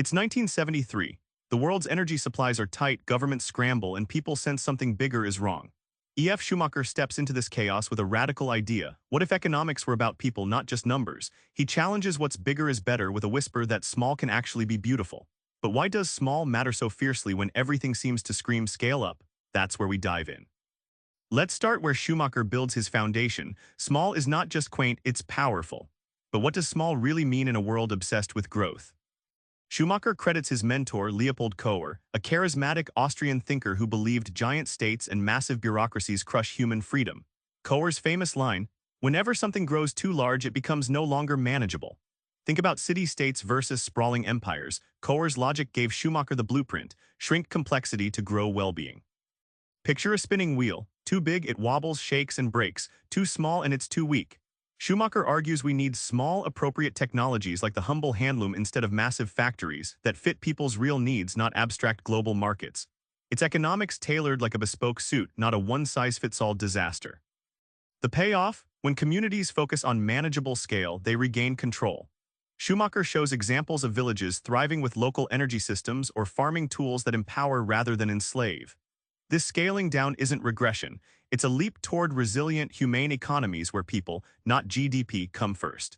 It's 1973. The world's energy supplies are tight, governments scramble, and people sense something bigger is wrong. E.F. Schumacher steps into this chaos with a radical idea. What if economics were about people, not just numbers? He challenges what's bigger is better with a whisper that small can actually be beautiful. But why does small matter so fiercely when everything seems to scream scale up? That's where we dive in. Let's start where Schumacher builds his foundation. Small is not just quaint, it's powerful. But what does small really mean in a world obsessed with growth? Schumacher credits his mentor, Leopold Kohr, a charismatic Austrian thinker who believed giant states and massive bureaucracies crush human freedom. Kohr's famous line, "Whenever something grows too large, it becomes no longer manageable." Think about city-states versus sprawling empires. Kohr's logic gave Schumacher the blueprint: shrink complexity to grow well-being. Picture a spinning wheel. Too big, it wobbles, shakes, and breaks. Too small, and it's too weak. Schumacher argues we need small, appropriate technologies like the humble handloom instead of massive factories that fit people's real needs, not abstract global markets. It's economics tailored like a bespoke suit, not a one-size-fits-all disaster. The payoff? When communities focus on manageable scale, they regain control. Schumacher shows examples of villages thriving with local energy systems or farming tools that empower rather than enslave. This scaling down isn't regression. It's a leap toward resilient, humane economies where people, not GDP, come first.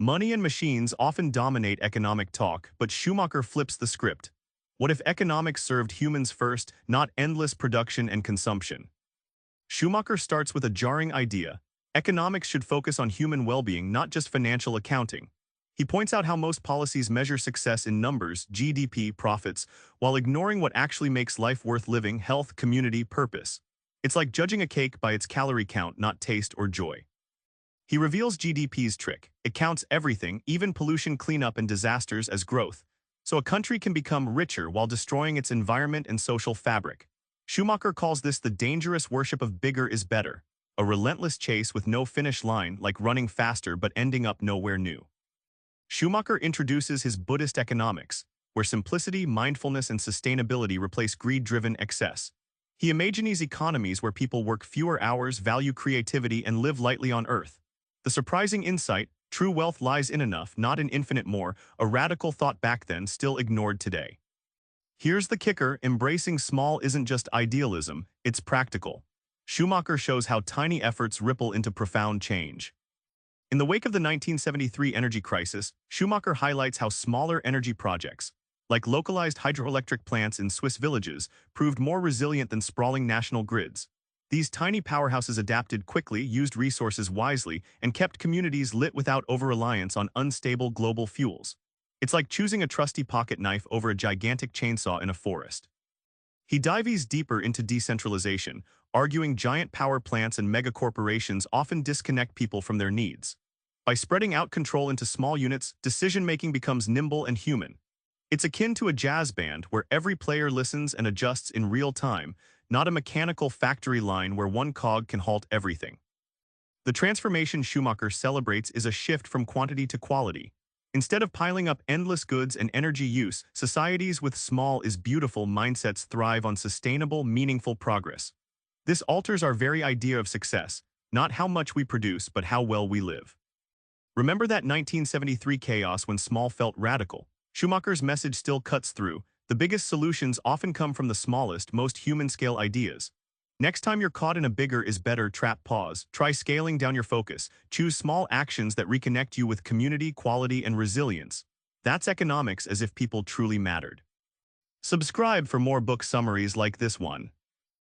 Money and machines often dominate economic talk, but Schumacher flips the script. What if economics served humans first, not endless production and consumption? Schumacher starts with a jarring idea. Economics should focus on human well-being, not just financial accounting. He points out how most policies measure success in numbers, GDP, profits, while ignoring what actually makes life worth living: health, community, purpose. It's like judging a cake by its calorie count, not taste or joy. He reveals GDP's trick. It counts everything, even pollution cleanup and disasters, as growth. So a country can become richer while destroying its environment and social fabric. Schumacher calls this the dangerous worship of bigger is better, a relentless chase with no finish line, like running faster but ending up nowhere new. Schumacher introduces his Buddhist economics, where simplicity, mindfulness, and sustainability replace greed-driven excess. He imagines economies where people work fewer hours, value creativity, and live lightly on earth. The surprising insight: true wealth lies in enough, not in infinite more, a radical thought back then, still ignored today. Here's the kicker: embracing small isn't just idealism, it's practical. Schumacher shows how tiny efforts ripple into profound change. In the wake of the 1973 energy crisis, Schumacher highlights how smaller energy projects, like localized hydroelectric plants in Swiss villages, proved more resilient than sprawling national grids. These tiny powerhouses adapted quickly, used resources wisely, and kept communities lit without over-reliance on unstable global fuels. It's like choosing a trusty pocket knife over a gigantic chainsaw in a forest. He dives deeper into decentralization, arguing giant power plants and megacorporations often disconnect people from their needs. By spreading out control into small units, decision-making becomes nimble and human. It's akin to a jazz band where every player listens and adjusts in real time, not a mechanical factory line where one cog can halt everything. The transformation Schumacher celebrates is a shift from quantity to quality. Instead of piling up endless goods and energy use, societies with small is beautiful mindsets thrive on sustainable, meaningful progress. This alters our very idea of success, not how much we produce, but how well we live. Remember that 1973 chaos when small felt radical? Schumacher's message still cuts through. The biggest solutions often come from the smallest, most human-scale ideas. Next time you're caught in a bigger is better trap, pause. Try scaling down your focus. Choose small actions that reconnect you with community, quality, and resilience. That's economics as if people truly mattered. Subscribe for more book summaries like this one.